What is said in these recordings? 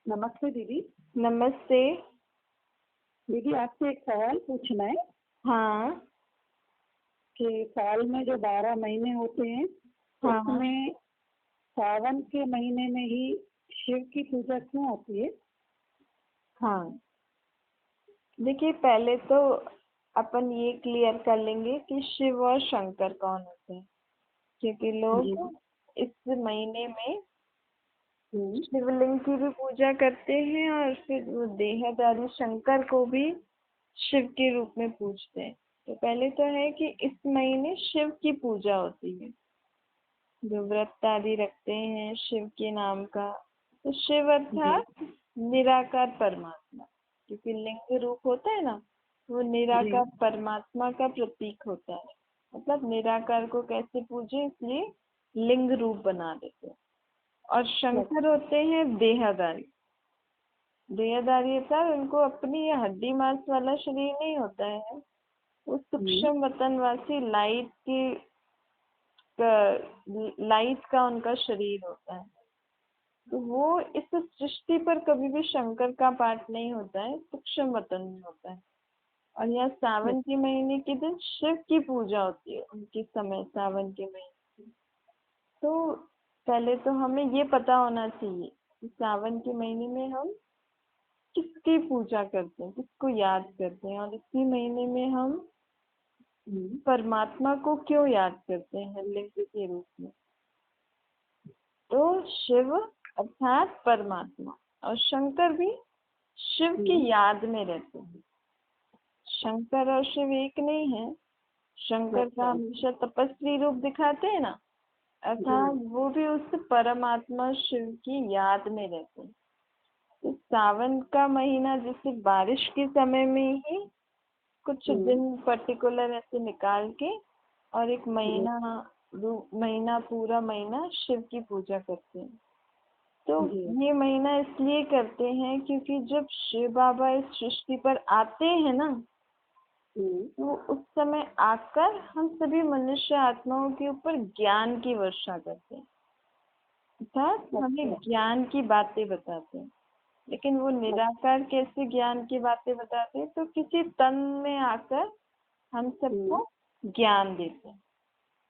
नमस्ते दीदी। नमस्ते। दीदी आपसे एक सवाल पूछना है हाँ, कि साल में जो 12 महीने होते हैं हाँ, उसमें सावन के महीने में ही शिव की पूजा क्यों होती है? हाँ। देखिए, पहले तो अपन ये क्लियर कर लेंगे कि शिव और शंकर कौन होते हैं, क्योंकि जी। लोग इस महीने में हम्म। शिवलिंग की भी पूजा करते हैं और फिर वो देहधारी शंकर को भी शिव के रूप में पूजते हैं। तो पहले तो है कि इस महीने शिव की पूजा होती है, जो व्रत आदि रखते हैं शिव के नाम का। तो शिव जी। अर्थात निराकार परमात्मा, क्योंकि लिंग रूप होता है ना, वो जी। निराकार परमात्मा का प्रतीक होता है। मतलब निराकार को कैसे पूजे, इसलिए लिंग रूप बना देते हैं। और शंकर अच्छा। होते हैं देहधारी। देहधारी अर्थात उनको अपनी ये हड्डी मांस वाला शरीर नहीं होता है, वो हम्म। सूक्ष्म वतनवासी लाइट का उनका शरीर होता है। तो वो इस सृष्टि पर कभी भी शंकर का पाठ नहीं होता है, सूक्ष्म वतन में होता है। और यहाँ सावन के महीने के दिन शिव की पूजा होती है उनके समय, सावन के महीने की। तो पहले तो हमें ये पता होना चाहिए कि सावन के महीने में हम किसकी पूजा करते हैं, किसको याद करते हैं, और इसी महीने में हम हम्म। परमात्मा को क्यों याद करते हैं लिंग के रूप में। तो शिव अर्थात परमात्मा और शंकर भी शिव की हम्म। याद में रहते हैं। शंकर और शिव एक नहीं है। शंकर का अच्छा। हमेशा तपस्वी रूप दिखाते हैं ना, जी। अर्थात वो भी उस परमात्मा शिव की याद में रहते हैं। तो सावन का महीना जैसे बारिश के समय में ही कुछ हम्म। दिन पर्टिकुलर ऐसे निकाल के, और एक जी। महीना पूरा महीना शिव की पूजा करते हैं। तो जी। ये महीना इसलिए करते हैं क्योंकि जब शिव बाबा इस सृष्टि पर आते हैं ना, हम्म। तो उस समय आकर हम सभी मनुष्य आत्माओं के ऊपर ज्ञान की वर्षा करते हैं, अर्थात हमें अच्छा। ज्ञान की बातें बताते हैं। लेकिन वो निराकार कैसे ज्ञान की बातें बताते हैं, तो किसी तन में आकर हम हम्म। सबको ज्ञान देते हैं।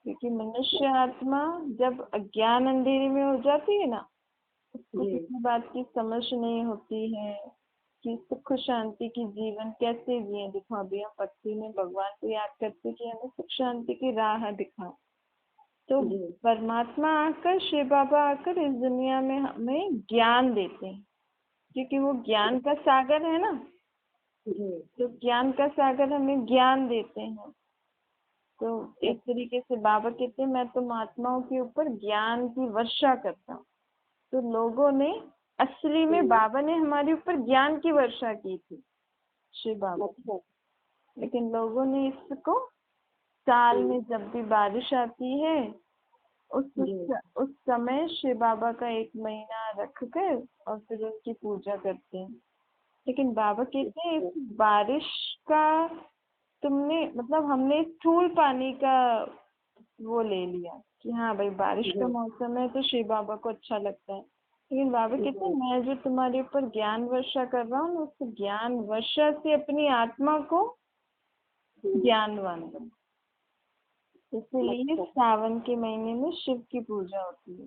क्योंकि मनुष्य आत्मा जब अज्ञान अंधेरे में हो जाती है ना, उसको जी। किसी बात की समझ नहीं होती है कि सुख शांति की जीवन कैसे जिए। देखो अभी हम भक्ति में भगवान को याद करते कि हमें सुख शांति की राह दिखा। तो जी। परमात्मा आकर, शिव बाबा आकर इस दुनिया में हमें ज्ञान देते हैं, क्योंकि वो ज्ञान का सागर है ना। जी। तो ज्ञान का सागर हमें ज्ञान देते हैं। तो एक तरीके से बाबा कहते हैं, मैं तुम आत्माओं के ऊपर ज्ञान की वर्षा करता हूँ। तो लोगों ने, असली में हम्म। बाबा ने हमारे ऊपर ज्ञान की वर्षा की थी, शिव बाबा ने। अच्छा। लेकिन लोगों ने इसको, साल हम्म। में जब भी बारिश आती है जी। उस समय शिव बाबा का एक महीना रख कर और फिर उनकी पूजा करते हैं। लेकिन बाबा कहते हैं इस बारिश का तुमने, मतलब हमने स्थूल पानी का वो ले लिया कि हाँ भाई बारिश का जी। मौसम है तो शिव बाबा को अच्छा लगता है। लेकिन बाबा कहते हैं जी। मैं जो तुम्हारे ऊपर ज्ञान वर्षा कर रहा हूँ, उस ज्ञान वर्षा से अपनी आत्मा को हम्म। ज्ञानवान बनो। इसीलिए अच्छा। सावन के महीने में शिव की पूजा होती है।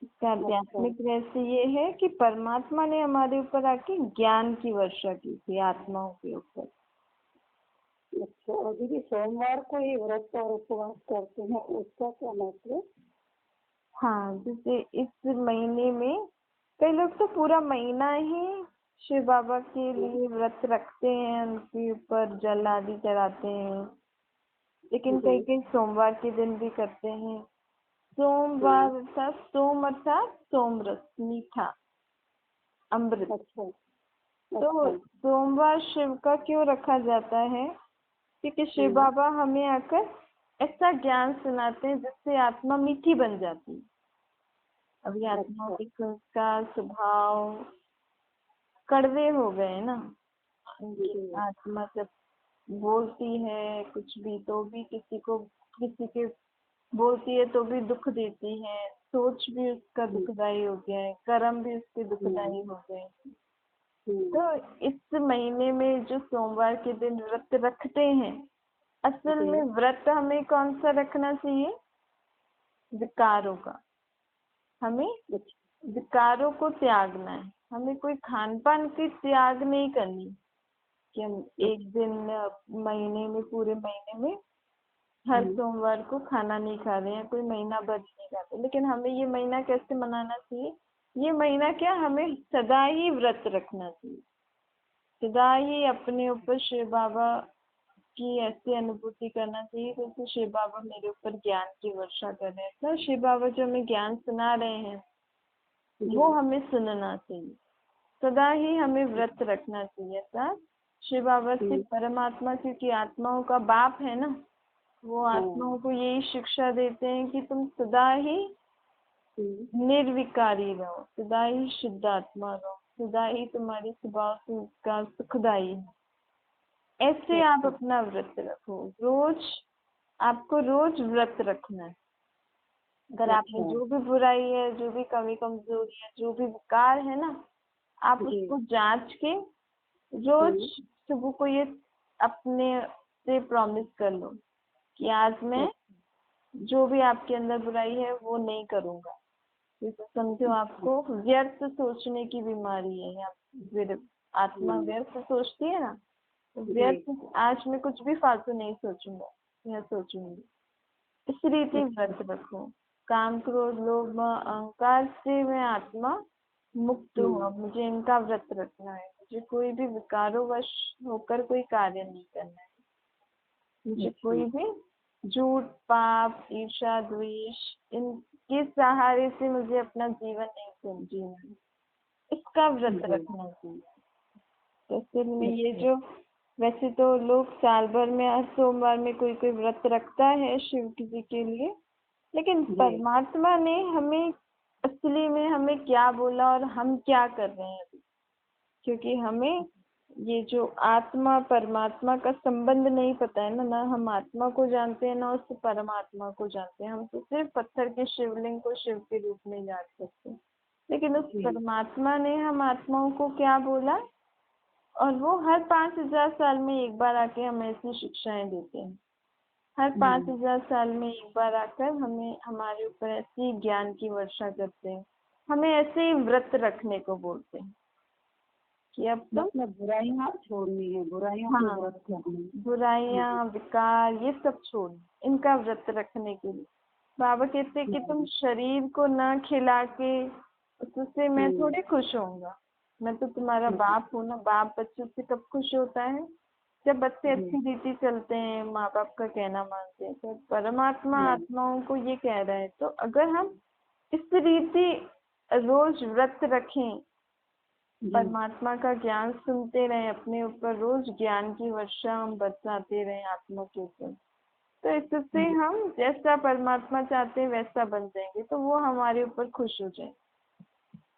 इसका अच्छा। आध्यात्मिक रहस्य ये है कि परमात्मा ने हमारे ऊपर आके ज्ञान की वर्षा की थी आत्माओं के ऊपर। अच्छा। और दीदी सोमवार को ही व्रत और उपवास करते हैं, उसका क्या महत्व है? हाँ, जैसे इस महीने में कई लोग तो पूरा महीना ही शिव बाबा के लिए व्रत रखते हैं, उनके ऊपर जल आदि चढ़ाते हैं। लेकिन जी। कई कई सोमवार के दिन भी करते हैं। हम्म। सोमवार अर्थात सोमरस, मीठा अमृत। अच्छा। तो अच्छा। सोमवार शिव का क्यों रखा जाता है, क्योंकि शिव हम्म। बाबा हमें आकर ऐसा ज्ञान सुनाते हैं जिससे आत्मा मीठी बन जाती है। अभी आत्माओं अच्छा। के संस्कार स्वभाव कड़वे हो गए ना, उनकी जी। आत्मा जब बोलती है कुछ भी तो भी किसी के बोलती है तो भी दुख देती है। सोच भी उसका दुखदाई हो गया है, कर्म भी उसके दुखदाई हो गए हैं। तो इस महीने में जो सोमवार के दिन व्रत रखते हैं, असल में व्रत हमें कौन सा रखना चाहिए? विकारों का। हमें विकारों को त्यागना है। हमें कोई खान पान की त्याग नहीं करनी कि हम एक दिन महीने में, पूरे महीने में हर सोमवार को खाना नहीं खा रहे हैं, कोई महीना भर नहीं खाते। लेकिन हमें ये महीना कैसे मनाना चाहिए? ये महीना क्या, हमें सदा ही व्रत रखना चाहिए, सदा ही अपने ऊपर शिव बाबा की ऐसी अनुभूति करना चाहिए जैसे शिव बाबा मेरे ऊपर ज्ञान की वर्षा कर रहे हैं। तो शिव बाबा जो हमें ज्ञान सुना रहे हैं वो हमें सुनना चाहिए, सदा ही हमें व्रत रखना चाहिए। ऐसा शिव बाबा से परमात्मा, क्योंकि आत्माओं का बाप है ना, वो आत्माओं को यही शिक्षा देते हैं कि तुम सदा ही निर्विकारी रहो, सदा ही शुद्ध आत्मा रहो, सदा ही तुम्हारी स्वभाव का सुखदाई है। ऐसे आप अपना व्रत रखो। रोज आपको रोज व्रत रखना है। अगर आप में जो भी बुराई है, जो भी कमी कमजोरी है, जो भी विकार है ना, आप उसको जांच के रोज सुबह को ये अपने से प्रॉमिस कर लो कि आज मैं जो भी आपके अंदर बुराई है वो नहीं करूंगा। जैसे समझो आपको व्यर्थ सोचने की बीमारी है, या फिर आत्मा व्यर्थ सोचती है ना, व्यर्थ आज मैं कुछ भी फालतू नहीं सोचूंगा या सोचूंगी। इस रीति व्रत रखो। काम, क्रोध, लोभ, अहंकार से मैं आत्मा मुक्त हुआ, मुझे इनका व्रत रखना है। मुझे कोई भी विकारों वश होकर कोई कार्य नहीं करना है। मुझे कोई भी झूठ, पाप, ईर्ष्या, द्वेष, इनके सहारे से मुझे अपना जीवन नहीं जीना है। इसका व्रत रखना चाहिए। तो फिर में ये जो, वैसे तो लोग साल भर में हर सोमवार में कोई कोई व्रत रखता है शिव जी के लिए, लेकिन परमात्मा ने हमें असली में हमें क्या बोला और हम क्या कर रहे हैं अभी, क्योंकि हमें ये जो आत्मा परमात्मा का संबंध नहीं पता है ना, हम आत्मा को जानते हैं ना उस परमात्मा को जानते हैं। हम तो सिर्फ पत्थर के शिवलिंग को शिव के रूप में जान सकते हैं, लेकिन उस परमात्मा ने हम आत्माओं को क्या बोला, और वो हर 5000 साल में एक बार आके हमें ऐसी शिक्षाएं देते हैं। हर 5000 साल में एक बार आकर हमें, हमारे ऊपर ऐसी ज्ञान की वर्षा करते हैं, हमें ऐसे ही व्रत रखने को बोलते हैं कि अब तो बुराइयां छोड़नी है, बुराइयां, विकार, ये सब छोड़ना, इनका व्रत रखने के लिए। बाबा कहते हैं कि तुम शरीर को ना खिला के उससे मैं थोड़ी खुश होऊंगा। मैं तो तुम्हारा बाप हूँ ना। बाप बच्चों से कब खुश होता है? जब बच्चे अच्छी रीति चलते हैं, माँ बाप का कहना मानते हैं। तो परमात्मा आत्माओं को ये कह रहा है, तो अगर हम इस रीति रोज व्रत रखें, परमात्मा का ज्ञान सुनते रहे, अपने ऊपर रोज ज्ञान की वर्षा हम बरसाते रहे आत्मा के ऊपर, तो इससे हम जैसा परमात्मा चाहते हैं वैसा बन जाएंगे, तो वो हमारे ऊपर खुश हो जाए।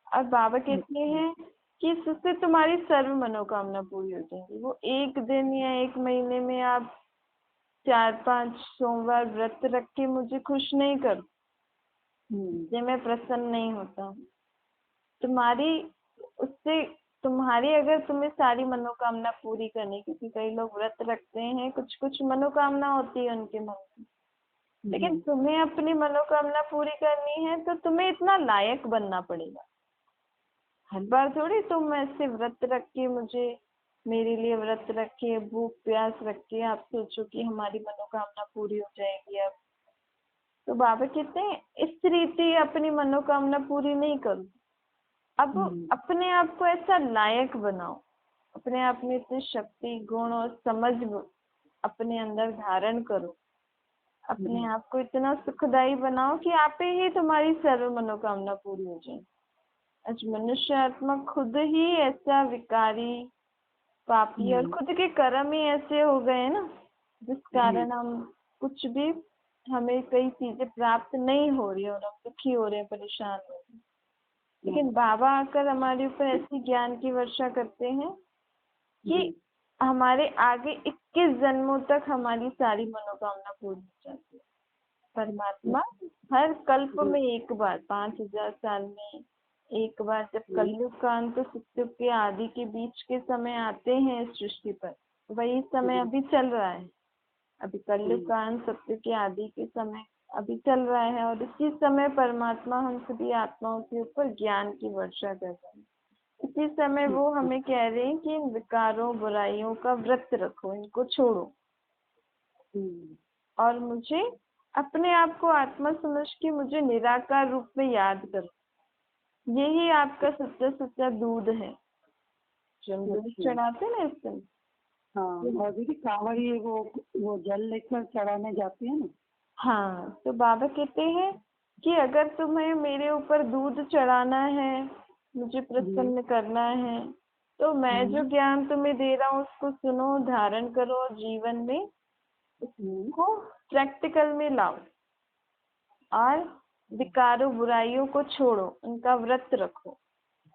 और बाबा कहते हैं कि इससे तुम्हारी सर्व मनोकामना पूरी हो जाएगी। वो एक दिन या एक महीने में आप 4-5 सोमवार व्रत रख के मुझे खुश नहीं करो, इससे मैं प्रसन्न नहीं होता हूँ। तुम्हारी अगर तुम्हें सारी मनोकामना पूरी करनी, क्योंकि कई लोग व्रत रखते हैं, कुछ कुछ मनोकामना होती है उनके मन में, लेकिन तुम्हें अपनी मनोकामना पूरी करनी है तो तुम्हें इतना लायक बनना पड़ेगा। हर बार थोड़ी तुम ऐसे व्रत रख के, मुझे मेरे लिए व्रत रख के, भूख प्यास रख के आप सोचो कि हमारी मनोकामना पूरी हो जाएगी। अब तो बाबा कहते हैं इस रीति अपनी मनोकामना पूरी नहीं करो। अब अपने आप को ऐसा लायक बनाओ, अपने आप में इतनी शक्ति, गुण और समझ अपने अंदर धारण करो, अपने आप को इतना सुखदायी बनाओ कि आप ही तुम्हारी सर्व मनोकामना पूरी हो जाए। आज मनुष्य आत्मा खुद ही ऐसा विकारी, पापी, और खुद के कर्म ही ऐसे हो गए ना, जिस कारण हम कुछ भी, हमें कई चीजें प्राप्त नहीं हो रही और हम दुखी हो रहे हैं, परेशान हो रहे हैं। लेकिन बाबा आकर हमारे ऊपर ऐसी ज्ञान की वर्षा करते हैं कि हमारे आगे 21 जन्मों तक हमारी सारी मनोकामना पूरी हो जाती है। परमात्मा हर कल्प में एक बार, 5000 साल में एक बार, जब कलयुग का अंत सतयुग के आदि के बीच के समय आते हैं इस सृष्टि पर, वही समय अभी चल रहा है। अभी कलयुग का अंत सतयुग के आदि के समय अभी चल रहा है, और इसी समय परमात्मा हम सभी आत्माओं के ऊपर ज्ञान की वर्षा कर रहे हैं। इसी समय वो हमें कह रहे हैं कि इन विकारों बुराइयों का व्रत रखो, इनको छोड़ो, और मुझे अपने आप को आत्मा समझ के मुझे निराकार रूप में याद करो। यही आपका सच्चा सच्चा दूध है जो हम दूध चढ़ाते ना इस दिन। हाँ, और दीदी कांवड़ी वो जल लेकर चढ़ाने जाती है ना। हाँ, तो बाबा कहते हैं कि अगर तुम्हें मेरे ऊपर दूध चढ़ाना है, मुझे प्रसन्न करना है, तो मैं जो ज्ञान तुम्हें दे रहा हूँ उसको सुनो, धारण करो और जीवन में उसको प्रैक्टिकल में लाओ, और विकारों बुराइयों को छोड़ो, उनका व्रत रखो,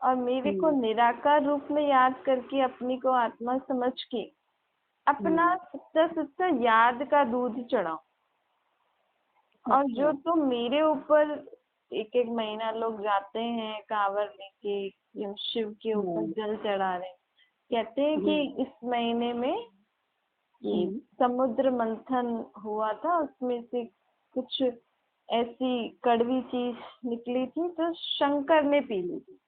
और मेरे को निराकार रूप में याद करके अपनी को आत्मा समझ के अपना सच्चा सच्चा याद का दूध चढ़ाओ। और जो तुम मेरे ऊपर एक एक महीना लोग जाते हैं कांवर लेके शिव के ऊपर जल चढ़ा रहे हैं, कहते हैं कि इस महीने में ये समुद्र मंथन हुआ था, उसमें से कुछ ऐसी कड़वी चीज निकली थी तो शंकर ने पी ली थी।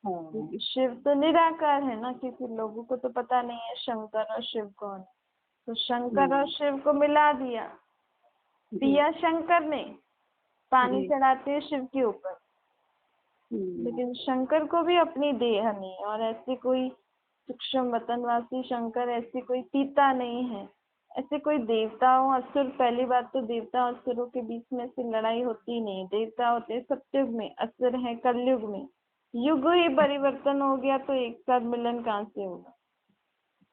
क्योंकि शिव तो निराकार है ना, क्योंकि लोगों को तो पता नहीं है शंकर और शिव कौन है, तो शंकर और शिव को मिला दिया, पिया शंकर ने, पानी चढ़ाते हैं शिव के ऊपर। लेकिन शंकर को भी अपनी देह नहीं, और ऐसे कोई सूक्ष्म वतनवासी शंकर ऐसे कोई पीता नहीं है। ऐसे कोई देवताओं असुर, पहली बात तो देवता असुरों के बीच में से लड़ाई होती नहीं। देवता होते हैं सतयुग में, असुर है कलयुग में। युग ही परिवर्तन हो गया तो एक साथ मिलन कहाँ से होगा।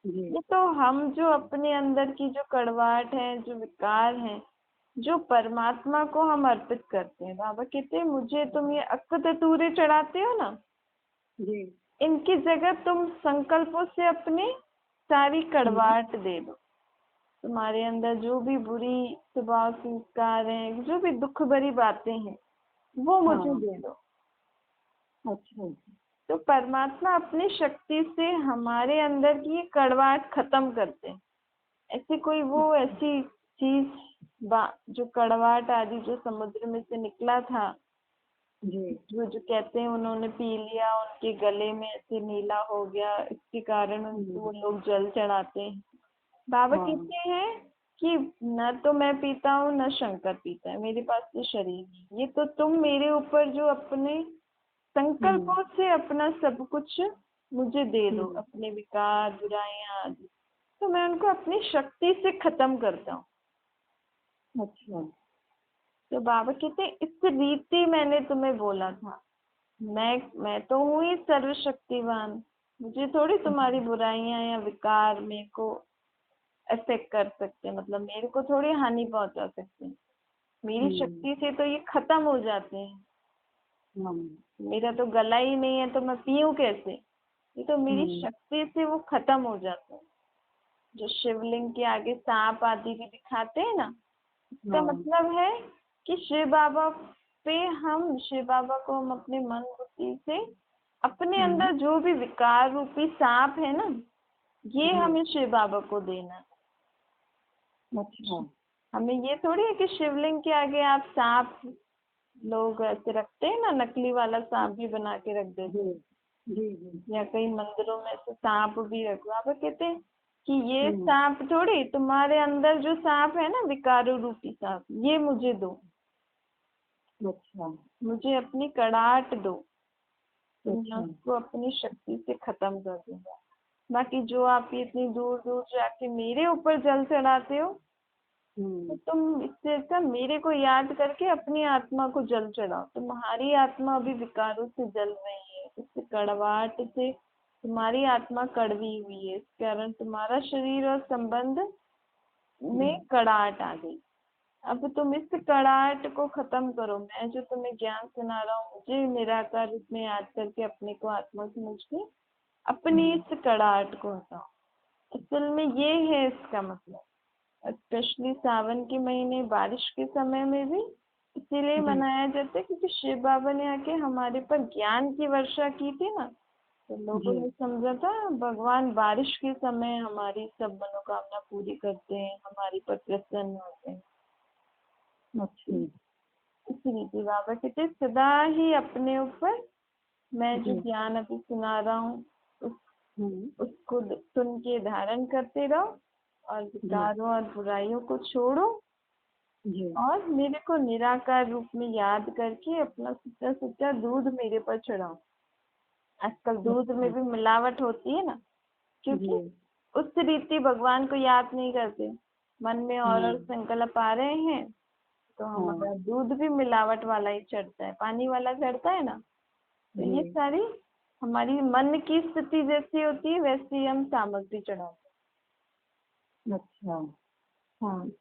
ये तो हम जो अपने अंदर की जो कड़वाहट है, जो विकार है, जो परमात्मा को हम अर्पित करते हैं। बाबा कहते हैं मुझे तुम ये अक्कतूरे चढ़ाते हो ना, इनकी जगह तुम संकल्पों से अपने सारी कड़वाहट दे दो। तुम्हारे अंदर जो भी बुरी स्वभाव संस्कार हैं, जो भी दुख भरी बातें हैं, वो मुझे दे दो। अच्छा, तो परमात्मा अपनी शक्ति से हमारे अंदर की कड़वाहट खत्म करते हैं। ऐसी कोई वो ऐसी चीज जो कड़वाहट आदि जो समुद्र में से निकला था, जो कहते हैं उन्होंने पी लिया, उनके गले में ऐसे नीला हो गया, इसके कारण उनको वो लोग जल चढ़ाते हैं। बाबा कहते हैं कि न तो मैं पीता हूँ न शंकर पीता है, मेरे पास तो शरीर है। ये तो तुम मेरे ऊपर जो अपने संकल्पों से अपना सब कुछ मुझे दे दो, अपने विकार बुराइयां आदि, तो मैं उनको अपनी शक्ति से खत्म करता हूँ। अच्छा, तो बाबा कहते हैं इस रीति मैंने तुम्हें बोला था, मैं तो हूँ ही सर्वशक्तिवान, मुझे थोड़ी तुम्हारी बुराइयां या विकार मेरे को अफेक्ट कर सकते, मतलब मेरे को थोड़ी हानि पहुंचा सकते हैं। मेरी शक्ति से तो ये खत्म हो जाते हैं। मेरा तो गला ही नहीं है तो मैं पीऊँ कैसे, ये तो मेरी शक्ति से वो खत्म हो जाता है। जो शिवलिंग के आगे सांप आदि भी दिखाते हैं ना, इसका मतलब है कि शिव बाबा को हम अपने मन बुद्धि से अपने अंदर जो भी विकार रूपी सांप है ना, ये हमें शिव बाबा को देना। अच्छा, हमें ये थोड़ी है कि शिवलिंग के आगे आप सांप, लोग ऐसे रखते हैं ना, नकली वाला सांप भी बना के रख देते हैं, या कई मंदिरों में ऐसे सांप भी रखो। आप कहते हैं कि ये सांप थोड़ी, तुम्हारे अंदर जो सांप है ना, विकारों रूपी सांप, ये मुझे दो। अच्छा, मुझे अपनी कड़ाहट दो, तो मैं उसको अपनी शक्ति से खत्म कर दूंगा। बाकी जो आप इतनी दूर दूर जाके मेरे ऊपर जल चढ़ाते हो, तो तुम इससे अच्छा मेरे को याद करके अपनी आत्मा को जल चढ़ाओ। तुम्हारी आत्मा अभी विकारों से जल रही है, इससे कड़वाहट से तुम्हारी आत्मा कड़वी हुई है, इस कारण तुम्हारा शरीर और संबंध में कड़ाहट आ गई। अब तुम इस कड़ाहट को खत्म करो। मैं जो तुम्हें ज्ञान सुना रहा हूँ, मुझे निराकार रूप में याद करके अपने को आत्मा समझ के अपनी इस कड़ाहट को हटाओ। असल में ये है इसका मतलब। स्पेशली सावन के महीने बारिश के समय में भी इसीलिए जी मनाया जाता है क्योंकि शिव बाबा ने आके हमारे पर ज्ञान की वर्षा की थी ना, तो लोगों जी। ने समझा था भगवान बारिश के समय हमारी सब मनोकामना पूरी करते हैं, हमारे पर प्रसन्न होते हैं। अच्छा। इसलिए बाबा कहते सदा ही अपने ऊपर मैं जो जी। ज्ञान अभी सुना रहा हूँ उसको सुन के धारण करते रहो और विकारों और बुराइयों को छोड़ो जी। और मेरे को निराकार रूप में याद करके अपना सच्चा सच्चा दूध मेरे पर चढ़ाओ। आजकल दूध में भी मिलावट होती है ना, क्योंकि जी। उस रीति भगवान को याद नहीं करते, मन में और संकल्प आ रहे हैं तो हमारा दूध भी मिलावट वाला ही चढ़ता है, पानी वाला चढ़ता है ना। तो ये सारी हमारी मन की स्थिति जैसी होती है वैसी हम सामग्री चढ़ाते अच्छा। हैं। हाँ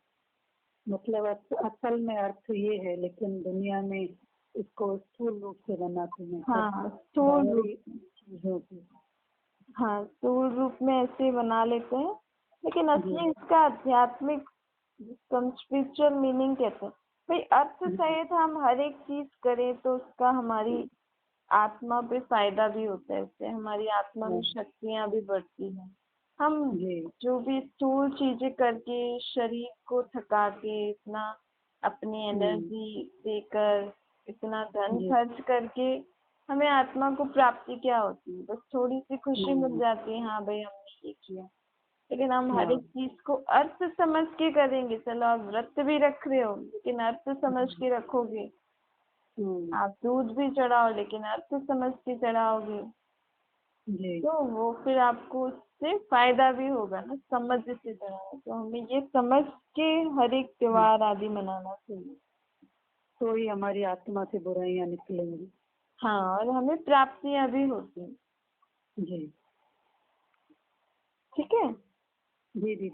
मतलब असल में अर्थ ये है, लेकिन दुनिया में इसको स्थूल रूप से बनाते हैं। हाँ स्थूल रूप, चीजों की। हाँ स्थूल रूप में ऐसे बना लेते हैं, लेकिन असली इसका आध्यात्मिक जिसको स्पिरिचुअल मीनिंग कहते हैं भाई, अर्थ सहित हम हर एक चीज करें तो उसका हमारी आत्मा पे फायदा भी होता है, इससे हमारी आत्मा में शक्तियां भी बढ़ती हैं। हम जो भी स्थूल चीजें करके शरीर को थका के इतना अपनी एनर्जी देकर इतना धन खर्च करके हमें आत्मा को प्राप्ति क्या होती है? बस थोड़ी सी खुशी मिल जाती है, हाँ भाई हमने ये किया। लेकिन हम हर एक चीज को अर्थ समझ के करेंगे। चलो आप व्रत भी रख रहे हो लेकिन अर्थ समझ के रखोगे, आप दूध भी चढ़ाओ लेकिन अर्थ समझ के चढ़ाओगे तो वो फिर आपको उससे फायदा भी होगा ना, समझ से चढ़ाओ। तो हमें ये समझ के हर एक त्योहार आदि मनाना चाहिए, तो ही हमारी आत्मा से बुराइयां निकलेंगी। हाँ और हमें प्राप्तियां भी होती हैं। जी ठीक है। जी।